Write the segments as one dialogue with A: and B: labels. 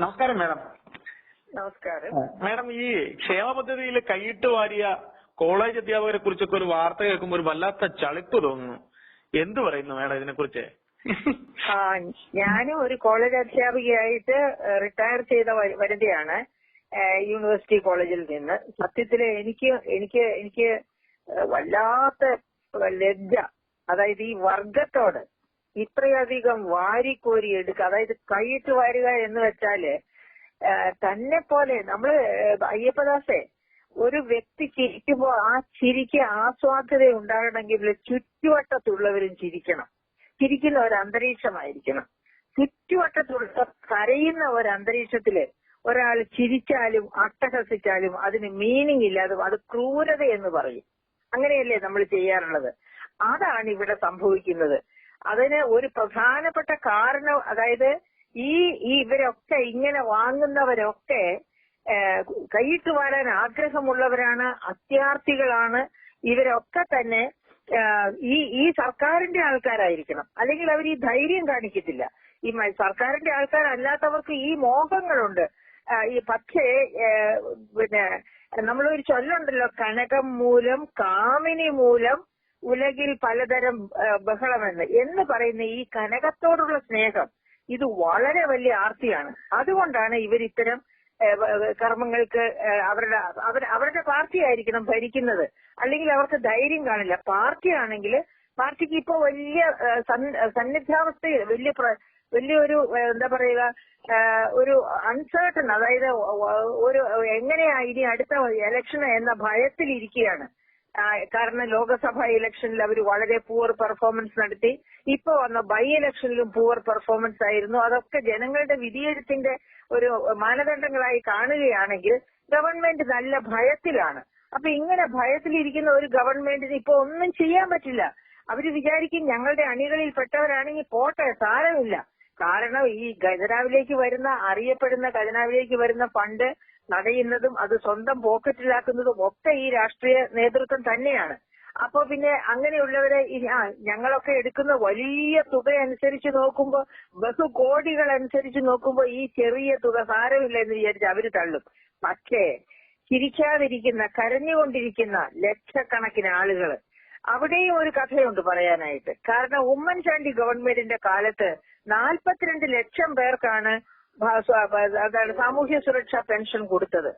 A: നമസ്കാരം മാഡം.
B: നമസ്കാരം.
A: മാഡം, ഈ ക്ഷേമ പദ്ധതിയിൽ കൈയിട്ട് വാരിയ കോളേജ് അധ്യാപകരെ കുറിച്ചൊക്കെ ഒരു വാർത്ത കേൾക്കുമ്പോൾ ഒരു വല്ലാത്ത ചളിപ്പ് തോന്നുന്നു. എന്ത് പറയുന്നു മാഡം ഇതിനെ കുറിച്ച്?
B: ഞാനും ഒരു കോളേജ് അധ്യാപികയായിട്ട് റിട്ടയർ ചെയ്ത വനിതയാണ് യൂണിവേഴ്സിറ്റി കോളേജിൽ നിന്ന്. സത്യത്തില് എനിക്ക് വല്ലാത്ത ലജ്ജ. അതായത് ഈ വർഗത്തോട് ഇത്രയധികം വാരിക്കോരി എടുക്കുക, അതായത് കൈയിട്ട് വാരുക എന്ന് വെച്ചാല് തന്നെ പോലെ നമ്മള് അയ്യപ്പദാസെ ഒരു വ്യക്തി ചിരിക്കുമ്പോ ആ ചിരിക്ക് ആസ്വാദ്യത ഉണ്ടാകണമെങ്കിൽ ചുറ്റുവട്ടത്തുള്ളവരും ചിരിക്കണം. ചിരിക്കുന്ന ഒരു അന്തരീക്ഷമായിരിക്കണം. ചുറ്റുവട്ടത്തുള്ള കരയുന്ന ഒരു അന്തരീക്ഷത്തില് ഒരാൾ ചിരിച്ചാലും അട്ടഹസിച്ചാലും അതിന് മീനിങ് ഇല്ലാതെ അത് ക്രൂരത എന്ന് പറയും. അങ്ങനെയല്ലേ നമ്മൾ ചെയ്യാറുള്ളത്? അതാണ് ഇവിടെ സംഭവിക്കുന്നത്. അതിന് ഒരു പ്രധാനപ്പെട്ട കാരണം, അതായത് ഇവരൊക്കെ ഇങ്ങനെ വാങ്ങുന്നവരൊക്കെ കൈയിട്ട് വാരാൻ ആഗ്രഹമുള്ളവരാണ്, അത്യാർത്ഥികളാണ്. ഇവരൊക്കെ തന്നെ ഈ സർക്കാരിന്റെ ആൾക്കാരായിരിക്കണം, അല്ലെങ്കിൽ അവർ ഈ ധൈര്യം കാണിക്കത്തില്ല. ഈ സർക്കാരിന്റെ ആൾക്കാരല്ലാത്തവർക്ക് ഈ മോഹങ്ങളുണ്ട്. പക്ഷേ പിന്നെ നമ്മളൊരു ചൊല്ലുണ്ടല്ലോ, കനകം മൂലം കാമിനി മൂലം ഉലകിൽ പലതരം ബഹളമെന്ന് എന്ന് പറയുന്ന ഈ കനകത്തോടുള്ള സ്നേഹം ഇത് വളരെ വലിയ ആർത്തിയാണ്. അതുകൊണ്ടാണ് ഇവരിത്തരം കർമ്മങ്ങൾക്ക് അവരുടെ പാർട്ടി ആയിരിക്കണം ഭരിക്കുന്നത്, അല്ലെങ്കിൽ അവർക്ക് ധൈര്യം കാണില്ല. പാർട്ടിയാണെങ്കിൽ പാർട്ടിക്ക് ഇപ്പോ വലിയ സന്നിഗ്ധാവസ്ഥയിൽ വലിയൊരു എന്താ പറയുക, ഒരു അൺസർട്ടൺ, അതായത് ഒരു എങ്ങനെയാ ഇനി അടുത്ത ഇലക്ഷൻ എന്ന ഭയത്തിലിരിക്കുകയാണ്. കാരണം ലോക്സഭാ ഇലക്ഷനിൽ അവർ വളരെ പൂവർ പെർഫോമൻസ് നടത്തി. ഇപ്പൊ വന്ന ബൈ ഇലക്ഷനിലും പൂവർ പെർഫോമൻസ് ആയിരുന്നു. അതൊക്കെ ജനങ്ങളുടെ വിധിയെഴുത്തിന്റെ ഒരു മാനദണ്ഡങ്ങളായി കാണുകയാണെങ്കിൽ ഗവൺമെന്റ് നല്ല ഭയത്തിലാണ്. അപ്പൊ ഇങ്ങനെ ഭയത്തിലിരിക്കുന്ന ഒരു ഗവൺമെന്റിന് ഇപ്പൊ ഒന്നും ചെയ്യാൻ പറ്റില്ല. അവര് വിചാരിക്കും ഞങ്ങളുടെ അണികളിൽ പെട്ടവരാണെങ്കിൽ പോട്ടെ, സാരമില്ല. കാരണം ഈ ഖജനാവിലേക്ക് വരുന്ന, അറിയപ്പെടുന്ന ഖജനാവിലേക്ക് വരുന്ന ഫണ്ട് തടയുന്നതും അത് സ്വന്തം പോക്കറ്റിലാക്കുന്നതും ഒക്കെ ഈ രാഷ്ട്രീയ നേതൃത്വം തന്നെയാണ്. അപ്പൊ പിന്നെ അങ്ങനെയുള്ളവരെ ഞങ്ങളൊക്കെ എടുക്കുന്ന വലിയ തുക അനുസരിച്ച് നോക്കുമ്പോ, ബഹുകോടികൾ അനുസരിച്ച് നോക്കുമ്പോ ഈ ചെറിയ തുക സാരമില്ല എന്ന് വിചാരിച്ച് അവര് തള്ളും. പക്ഷേ ചിരിക്കാതിരിക്കുന്ന, കരഞ്ഞുകൊണ്ടിരിക്കുന്ന ലക്ഷക്കണക്കിന് ആളുകള്, അവിടെയും ഒരു കഥയുണ്ട് പറയാനായിട്ട്. കാരണം ഉമ്മൻചാണ്ടി ഗവൺമെന്റിന്റെ കാലത്ത് 42 ലക്ഷം പേർക്കാണ് സാമൂഹ്യ സുരക്ഷാ പെൻഷൻ കൊടുത്തത്.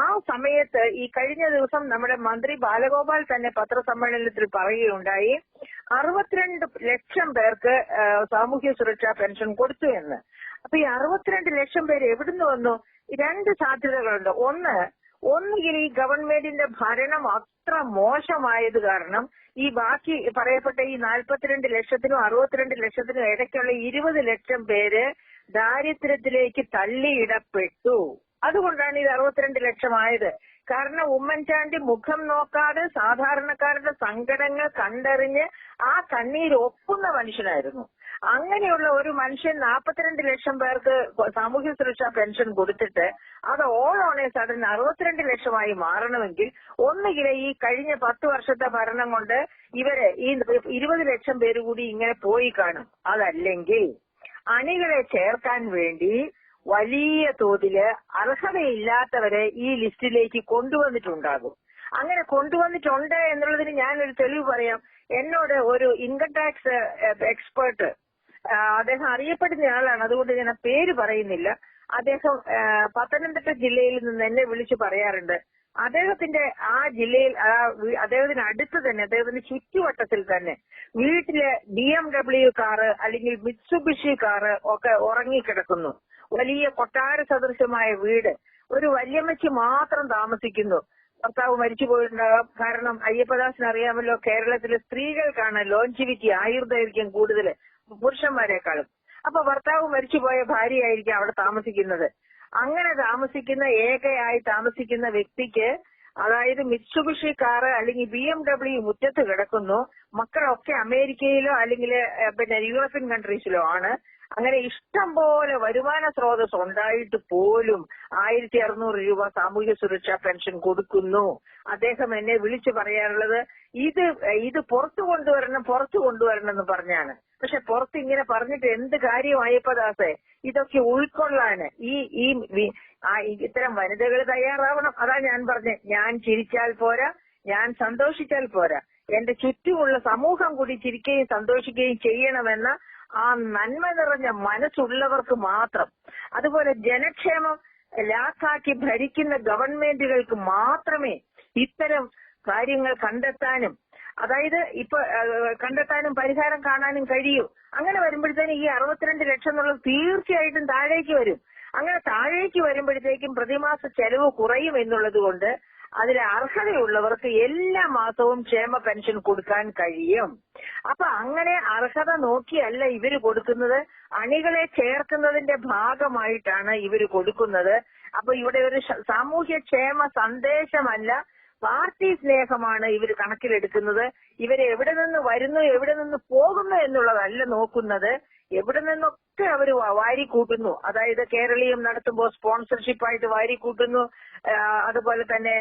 B: ആ സമയത്ത് ഈ കഴിഞ്ഞ ദിവസം നമ്മുടെ മന്ത്രി ബാലഗോപാൽ തന്നെ പത്രസമ്മേളനത്തിൽ പറയുകയുണ്ടായി 62 ലക്ഷം പേർക്ക് സാമൂഹ്യ സുരക്ഷാ പെൻഷൻ കൊടുത്തു എന്ന്. അപ്പൊ ഈ 62 ലക്ഷം പേര് എവിടുന്ന് വന്നു? രണ്ട് സാധ്യതകളുണ്ട്. ഒന്നുകിൽ ഈ ഗവൺമെന്റിന്റെ ഭരണം അത്ര മോശമായത് കാരണം ഈ ബാക്കി പറയപ്പെട്ട ഈ 42 ലക്ഷത്തിനും 62 ലക്ഷത്തിനും ഇടയ്ക്കുള്ള 20 ലക്ഷം പേര് ദാരിദ്ര്യത്തിലേക്ക് തള്ളിയിടപ്പെട്ടു. അതുകൊണ്ടാണ് ഇത് 62 ലക്ഷമായത്. കാരണം ഉമ്മൻചാണ്ടി മുഖം നോക്കാതെ സാധാരണക്കാരുടെ സങ്കടങ്ങൾ കണ്ടറിഞ്ഞ് ആ കണ്ണീര് ഒപ്പുന്ന മനുഷ്യനായിരുന്നു. അങ്ങനെയുള്ള ഒരു മനുഷ്യൻ 42 ലക്ഷം പേർക്ക് സാമൂഹ്യ സുരക്ഷാ പെൻഷൻ കൊടുത്തിട്ട് അത് ഓൾ ഓൺ എ സഡൻ 62 ലക്ഷമായി മാറണമെങ്കിൽ ഒന്നുകിൽ ഈ കഴിഞ്ഞ 10 വർഷത്തെ ഭരണം കൊണ്ട് ഇവര് ഈ 20 ലക്ഷം പേര് കൂടി ഇങ്ങനെ പോയി കാണും. അതല്ലെങ്കിൽ അണികളെ ചേർക്കാൻ വേണ്ടി വലിയ തോതില് അർഹതയില്ലാത്തവരെ ഈ ലിസ്റ്റിലേക്ക് കൊണ്ടുവന്നിട്ടുണ്ടാകും. അങ്ങനെ കൊണ്ടുവന്നിട്ടുണ്ട് എന്നുള്ളതിന് ഞാനൊരു തെളിവ് പറയാം. എന്നോട് ഒരു ഇൻകം ടാക്സ് എക്സ്പേർട്ട്, അദ്ദേഹം അറിയപ്പെടുന്ന ആളാണ്, അതുകൊണ്ട് ഞാൻ ആ പേര് പറയുന്നില്ല, അദ്ദേഹം പത്തനംതിട്ട ജില്ലയിൽ നിന്ന് എന്നെ വിളിച്ചു പറയാറുണ്ട്. അദ്ദേഹത്തിന്റെ ആ ജില്ലയിൽ അദ്ദേഹത്തിന് അടുത്ത് തന്നെ, അദ്ദേഹത്തിന്റെ ചുറ്റുവട്ടത്തിൽ തന്നെ വീട്ടില് BMW കാറ് അല്ലെങ്കിൽ മിത്സുബിഷി കാറ് ഒക്കെ ഉറങ്ങിക്കിടക്കുന്നു. വലിയ കൊട്ടാര സദൃശമായ വീട്, ഒരു വല്യമ്മച്ചി മാത്രം താമസിക്കുന്നു. ഭർത്താവ് മരിച്ചു പോയിട്ടുണ്ടാകാം. കാരണം അയ്യപ്പദാസിന് അറിയാമല്ലോ, കേരളത്തിലെ സ്ത്രീകൾക്കാണ് ലോഞ്ചിവിറ്റി, ആയുർദൈർഘ്യം കൂടുതൽ പുരുഷന്മാരെക്കാളും. അപ്പൊ ഭർത്താവ് മരിച്ചുപോയ ഭാര്യയായിരിക്കും അവിടെ താമസിക്കുന്നത്. അങ്ങനെ താമസിക്കുന്ന, ഏകയായി താമസിക്കുന്ന വ്യക്തിക്ക്, അതായത് മിത്സുബിഷി കാറ് അല്ലെങ്കിൽ BMW മുറ്റത്ത് കിടക്കുന്നു. മക്കളൊക്കെ അമേരിക്കയിലോ അല്ലെങ്കിൽ പിന്നെ യൂറോപ്യൻ കൺട്രീസിലോ ആണ്. അങ്ങനെ ഇഷ്ടം പോലെ വരുമാന സ്രോതസ് ഉണ്ടായിട്ട് പോലും 1600 രൂപ സാമൂഹ്യ സുരക്ഷാ പെൻഷൻ കൊടുക്കുന്നു. അദ്ദേഹം എന്നെ വിളിച്ചു പറയാനുള്ളത് ഇത് പുറത്തു കൊണ്ടുവരണം എന്ന് പറഞ്ഞാണ്. പക്ഷെ പുറത്ത് ഇങ്ങനെ പറഞ്ഞിട്ട് എന്ത് കാര്യമായപ്പോദാസേ, ഇതൊക്കെ ഉൾക്കൊള്ളാന് ഇത്തരം വനിതകൾ തയ്യാറാവണം. അതാ ഞാൻ പറഞ്ഞത്, ഞാൻ ചിരിച്ചാൽ പോരാ, ഞാൻ സന്തോഷിച്ചാൽ പോരാ, എന്റെ ചുറ്റുമുള്ള സമൂഹം കൂടി ചിരിക്കുകയും സന്തോഷിക്കുകയും ചെയ്യണമെന്ന ആ നന്മ നിറഞ്ഞ മനസ്സുള്ളവർക്ക് മാത്രം, അതുപോലെ ജനക്ഷേമം ലാക്കാക്കി ഭരിക്കുന്ന ഗവൺമെന്റുകൾക്ക് മാത്രമേ ഇത്തരം കാര്യങ്ങൾ കണ്ടെത്താനും, അതായത് കണ്ടെത്താനും പരിഹാരം കാണാനും കഴിയൂ. അങ്ങനെ വരുമ്പോഴത്തേനും ഈ 62 ലക്ഷം എന്നുള്ളത് തീർച്ചയായിട്ടും താഴേക്ക് വരും. അങ്ങനെ താഴേക്ക് വരുമ്പോഴത്തേക്കും പ്രതിമാസ ചെലവ് കുറയും എന്നുള്ളത് കൊണ്ട് അതിൽ അർഹതയുള്ളവർക്ക് എല്ലാ മാസവും ക്ഷേമ പെൻഷൻ കൊടുക്കാൻ കഴിയും. അപ്പൊ അങ്ങനെ അർഹത നോക്കിയല്ല ഇവര് കൊടുക്കുന്നത്, അണികളെ ചേർക്കുന്നതിന്റെ ഭാഗമായിട്ടാണ് ഇവര് കൊടുക്കുന്നത്. അപ്പൊ ഇവിടെ ഒരു സാമൂഹ്യ ക്ഷേമ സന്ദേശമല്ല, പാർട്ടി സ്നേഹമാണ് ഇവർ കണക്കിലെടുക്കുന്നത്. ഇവര് എവിടെ നിന്ന് വരുന്നു, എവിടെ നിന്ന് പോകുന്നു എന്നുള്ളതല്ല നോക്കുന്നത്, എവിടെ നിന്നൊക്കെ അവർ വാരിക്കൂട്ടുന്നു. അതായത് കേരളീയം നടത്തുമ്പോൾ സ്പോൺസർഷിപ്പായിട്ട് വാരിക്കൂട്ടുന്നു. അതുപോലെ തന്നെ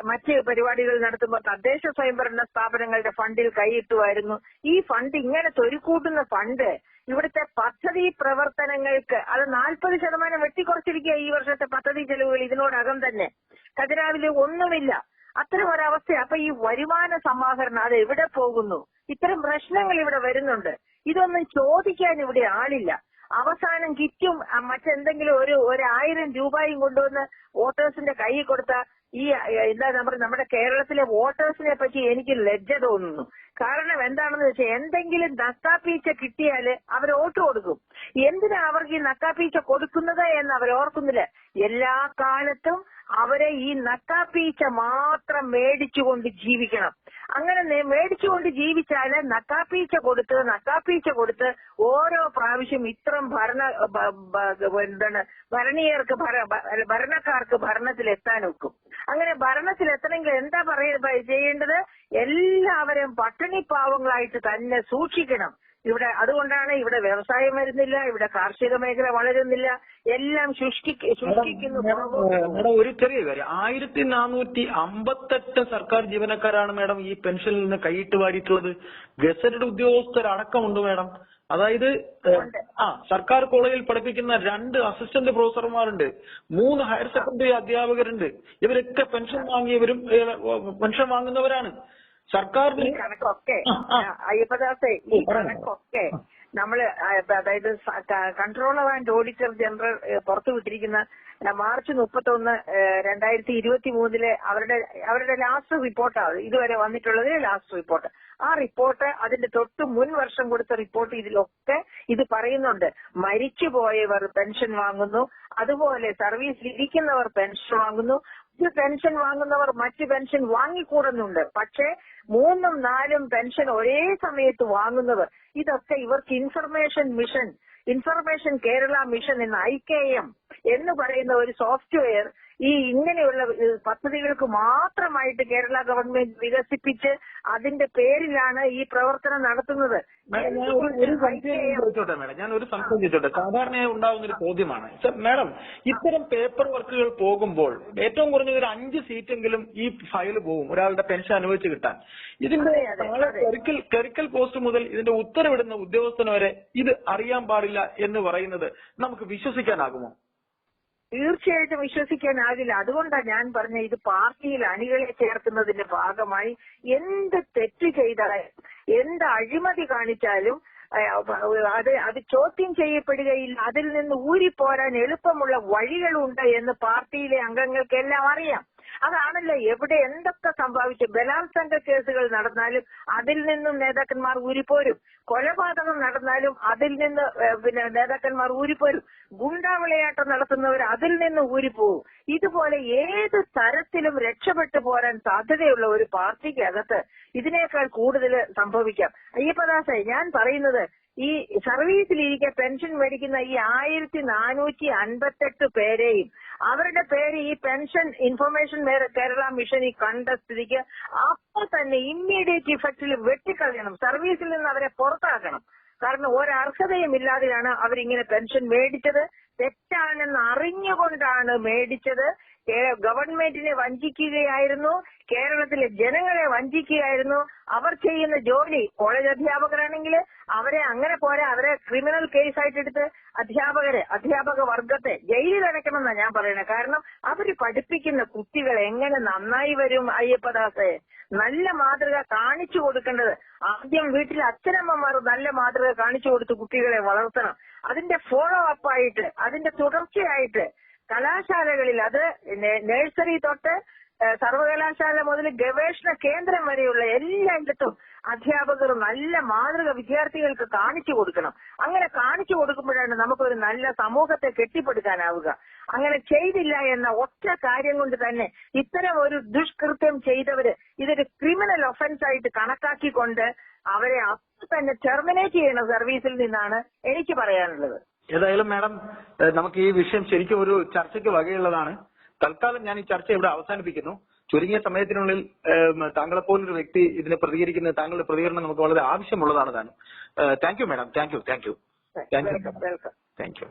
B: മറ്റ് പരിപാടികൾ നടത്തുമ്പോൾ തദ്ദേശ സ്വയംഭരണ സ്ഥാപനങ്ങളുടെ ഫണ്ടിൽ കൈയിട്ടുമായിരുന്നു. ഈ ഫണ്ട് ഇങ്ങനെ തൊരുക്കൂട്ടുന്ന ഫണ്ട് ഇവിടുത്തെ പദ്ധതി പ്രവർത്തനങ്ങൾക്ക് അത് 40% വെട്ടിക്കുറച്ചിരിക്കുക ഈ വർഷത്തെ പദ്ധതി ചെലവുകൾ ഇതിനോടകം തന്നെ. ഖജനാവില് ഒന്നുമില്ല. അത്തരം ഒരവസ്ഥ. അപ്പൊ ഈ വരുമാന സമാഹരണം അത് എവിടെ പോകുന്നു? ഇത്തരം പ്രശ്നങ്ങൾ ഇവിടെ വരുന്നുണ്ട്. ഇതൊന്നും ചോദിക്കാൻ ഇവിടെ ആളില്ല. അവസാനം കിറ്റും മറ്റെന്തെങ്കിലും ഒരു 1000 രൂപയും കൊണ്ടുവന്ന് വോട്ടേഴ്സിന്റെ കൈ കൊടുത്ത നമ്മുടെ കേരളത്തിലെ വോട്ടേഴ്സിനെ പറ്റി എനിക്ക് ലജ്ജ തോന്നുന്നു. കാരണം എന്താണെന്ന് വെച്ചാൽ എന്തെങ്കിലും നക്കാപ്പീച്ച കിട്ടിയാല് അവർ വോട്ട് കൊടുക്കും. എന്തിനാ അവർക്ക് ഈ നക്കാപ്പീച്ച കൊടുക്കുന്നത് എന്ന് അവർ ഓർക്കുന്നില്ല. എല്ലാ കാലത്തും അവരെ ഈ നക്കാപ്പീച്ച മാത്രം മേടിച്ചുകൊണ്ട് ജീവിക്കണം. അങ്ങനെ മേടിച്ചുകൊണ്ട് ജീവിച്ചാല് നക്കാപ്പീച്ച കൊടുത്ത് ഓരോ പ്രാവശ്യം ഇത്തരം ഭരണക്കാർക്ക് ഭരണത്തിലെത്താൻ ഒക്കും. അങ്ങനെ ഭരണത്തിലെത്തണമെങ്കിൽ എന്താ ചെയ്യേണ്ടത്? എല്ലാവരെയും പട്ടിണി പാവങ്ങളായിട്ട് തന്നെ സൂക്ഷിക്കണം. അതുകൊണ്ടാണ് ഇവിടെ വ്യവസായം വരുന്നില്ല, ഇവിടെ കാർഷിക മേഖല വളരുന്നില്ല, എല്ലാം ശുഷ്കിക്കുന്നു.
A: മേഡം ഒരു ചെറിയ കാര്യം, 1458 സർക്കാർ ജീവനക്കാരാണ് മേഡം ഈ പെൻഷനിൽ നിന്ന് കൈയിട്ട് വാരിയിട്ടുള്ളത്. Gazetted ഉദ്യോഗസ്ഥരടക്കമുണ്ട് madam. അതായത് സർക്കാർ കോളേജിൽ പഠിപ്പിക്കുന്ന 2 അസിസ്റ്റന്റ് പ്രൊഫസർമാരുണ്ട്, 3 ഹയർ സെക്കൻഡറി അധ്യാപകരുണ്ട്. ഇവരൊക്കെ പെൻഷൻ വാങ്ങുന്നവരാണ്. സർക്കാരിന്
B: കണക്കൊക്കെ അയ്യപ്പദാസേ, ഈ കണക്കൊക്കെ നമ്മള് അതായത് കൺട്രോളർ ആൻഡ് ഓഡിറ്റർ ജനറൽ പുറത്തുവിട്ടിരിക്കുന്ന മാർച്ച് 31, 2023 അവരുടെ ലാസ്റ്റ് റിപ്പോർട്ടാണ് ഇതുവരെ വന്നിട്ടുള്ളതിലെ ലാസ്റ്റ് റിപ്പോർട്ട്. ആ റിപ്പോർട്ട് അതിന്റെ തൊട്ട് മുൻ വർഷം കൊടുത്ത റിപ്പോർട്ട് ഇതിലൊക്കെ ഇത് പറയുന്നുണ്ട്. മരിച്ചുപോയവർ പെൻഷൻ വാങ്ങുന്നു, അതുപോലെ സർവീസിൽ ഇരിക്കുന്നവർ പെൻഷൻ വാങ്ങുന്നു. ഇത് പെൻഷൻ വാങ്ങുന്നവർ മറ്റ് പെൻഷൻ വാങ്ങിക്കൂടുന്നുണ്ട്. പക്ഷേ 3ഉം 4ഉം പെൻഷൻ ഒരേ സമയത്ത് വാങ്ങുന്നവർ, ഇതൊക്കെ ഇവർക്ക് ഇൻഫർമേഷൻ കേരള മിഷൻ എന്ന IKM എന്ന് പറയുന്ന ഒരു സോഫ്റ്റ്വെയർ ഇങ്ങനെയുള്ള പദ്ധതികൾക്ക് മാത്രമായിട്ട് കേരള ഗവൺമെന്റ് വികസിപ്പിച്ച് അതിന്റെ പേരിലാണ് ഈ പ്രവർത്തനം നടത്തുന്നത്.
A: ഞാൻ ഒരു സംശയം ചോദിച്ചോട്ടെ. സാധാരണയായി ഉണ്ടാകുന്ന ഒരു ചോദ്യമാണ് മേഡം, ഇത്തരം പേപ്പർ വർക്കുകൾ പോകുമ്പോൾ ഏറ്റവും കുറഞ്ഞ ഒരു 5 സീറ്റെങ്കിലും ഈ ഫയൽ പോകും ഒരാളുടെ പെൻഷൻ അനുവദിച്ച് കിട്ടാൻ. ഇതിന്റെ ക്ലറിക്കൽ പോസ്റ്റ് മുതൽ ഇതിന്റെ ഉത്തരവിടുന്ന ഉദ്യോഗസ്ഥന് വരെ ഇത് അറിയാൻ പാടില്ല എന്ന് പറയുന്നത് നമുക്ക് വിശ്വസിക്കാനാകുമോ?
B: തീർച്ചയായിട്ടും വിശ്വസിക്കാനാകില്ല. അതുകൊണ്ടാണ് ഞാൻ പറഞ്ഞ ഇത് പാർട്ടിയിൽ അണികളെ ചേർക്കുന്നതിന്റെ ഭാഗമായി എന്ത് തെറ്റ് ചെയ്താലും എന്ത് അഴിമതി കാണിച്ചാലും അത് ചോദ്യം ചെയ്യപ്പെടുകയില്ല. അതിൽ നിന്ന് ഊരിപ്പോരാൻ എളുപ്പമുള്ള വഴികളുണ്ട് എന്ന് പാർട്ടിയിലെ അംഗങ്ങൾക്കെല്ലാം അറിയാം. അതാണല്ലോ എവിടെ എന്തൊക്കെ സംഭവിച്ചു. ബലാത്സംഗ കേസുകൾ നടന്നാലും അതിൽ നിന്നും നേതാക്കന്മാർ ഊരിപ്പോരും. കൊലപാതകം നടന്നാലും അതിൽ നിന്ന് നേതാക്കന്മാർ ഊരിപ്പോരും. ഗുണ്ടാവിളയാട്ടം നടത്തുന്നവർ അതിൽ നിന്ന് ഊരിപ്പോവും. ഇതുപോലെ ഏത് തരത്തിലും രക്ഷപ്പെട്ടു പോരാൻ സാധ്യതയുള്ള ഒരു പാർട്ടിക്കകത്ത് ഇതിനേക്കാൾ കൂടുതൽ സംഭവിക്കാം. അയ്യപ്പദാസേ, ഞാൻ പറയുന്നത് ഈ സർവീസിലിരിക്കെ പെൻഷൻ മേടിക്കുന്ന ഈ 1458 പേരെയും അവരുടെ പേര് ഈ പെൻഷൻ ഇൻഫർമേഷൻ കേരള മിഷൻ ഈ കണ്ട സ്ഥിതിക്ക് അപ്പോൾ തന്നെ ഇമ്മീഡിയറ്റ് ഇഫക്റ്റിൽ വെട്ടിക്കളയണം. സർവീസിൽ നിന്ന് അവരെ പുറത്താക്കണം. കാരണം ഒരർഹതയും ഇല്ലാതെയാണ് അവരിങ്ങനെ പെൻഷൻ മേടിച്ചത്. തെറ്റാണെന്ന് അറിഞ്ഞുകൊണ്ടാണ് മേടിച്ചത്. ഗവൺമെന്റിനെ വഞ്ചിക്കുകയായിരുന്നു, കേരളത്തിലെ ജനങ്ങളെ വഞ്ചിക്കുകയായിരുന്നു. അവർ ചെയ്യുന്ന ജോലി, കോളേജ് അധ്യാപകരാണെങ്കിൽ അവരെ അങ്ങനെ പോരാ, അവരെ ക്രിമിനൽ കേസായിട്ട് എടുത്ത് അധ്യാപക വർഗത്തെ ജയിലിൽ അടയ്ക്കണമെന്നാണ് ഞാൻ പറയുന്നത്. കാരണം അവര് പഠിപ്പിക്കുന്ന കുട്ടികൾ എങ്ങനെ നന്നായി വരും അയ്യപ്പദാസേ? നല്ല മാതൃക കാണിച്ചു കൊടുക്കേണ്ടത് ആദ്യം വീട്ടിലെ അച്ഛനമ്മമാർ നല്ല മാതൃക കാണിച്ചു കൊടുത്ത് കുട്ടികളെ വളർത്തണം. അതിന്റെ ഫോളോ അപ്പ് ആയിട്ട്, അതിന്റെ തുടർച്ചയായിട്ട് കലാശാലകളിൽ, അത് നഴ്സറി തൊട്ട് സർവകലാശാല മുതൽ ഗവേഷണ കേന്ദ്രം വരെയുള്ള എല്ലായിടത്തും അധ്യാപകർ നല്ല മാതൃക വിദ്യാർത്ഥികൾക്ക് കാണിച്ചു കൊടുക്കണം. അങ്ങനെ കാണിച്ചു കൊടുക്കുമ്പോഴാണ് നമുക്കൊരു നല്ല സമൂഹത്തെ കെട്ടിപ്പടുക്കാനാവുക. അങ്ങനെ ചെയ്തില്ല എന്ന ഒറ്റ കാര്യം കൊണ്ട് തന്നെ ഇത്തരം ഒരു ദുഷ്കൃത്യം ചെയ്തവര് ഇതൊരു ക്രിമിനൽ ഒഫൻസ് ആയിട്ട് കണക്കാക്കിക്കൊണ്ട് അവരെ അപ്പോൾ തന്നെ ടെർമിനേറ്റ് ചെയ്യണം സർവീസിൽ നിന്നാണ് എനിക്ക് പറയാനുള്ളത്.
A: ഏതായാലും മാഡം, നമുക്ക് ഈ വിഷയം ശരിക്കും ഒരു ചർച്ചയ്ക്ക് വകയുള്ളതാണ്. തൽക്കാലം ഞാൻ ഈ ചർച്ച ഇവിടെ അവസാനിപ്പിക്കുന്നു. ചുരുങ്ങിയ സമയത്തിനുള്ളിൽ താങ്കളെപ്പോലൊരു വ്യക്തി ഇതിനെ പ്രതികരിക്കുന്നത്, താങ്കളുടെ പ്രതികരണം നമുക്ക് വളരെ ആവശ്യമുള്ളതാണ് താനും. Thank you madam, thank you.
B: Welcome.
A: Thank you.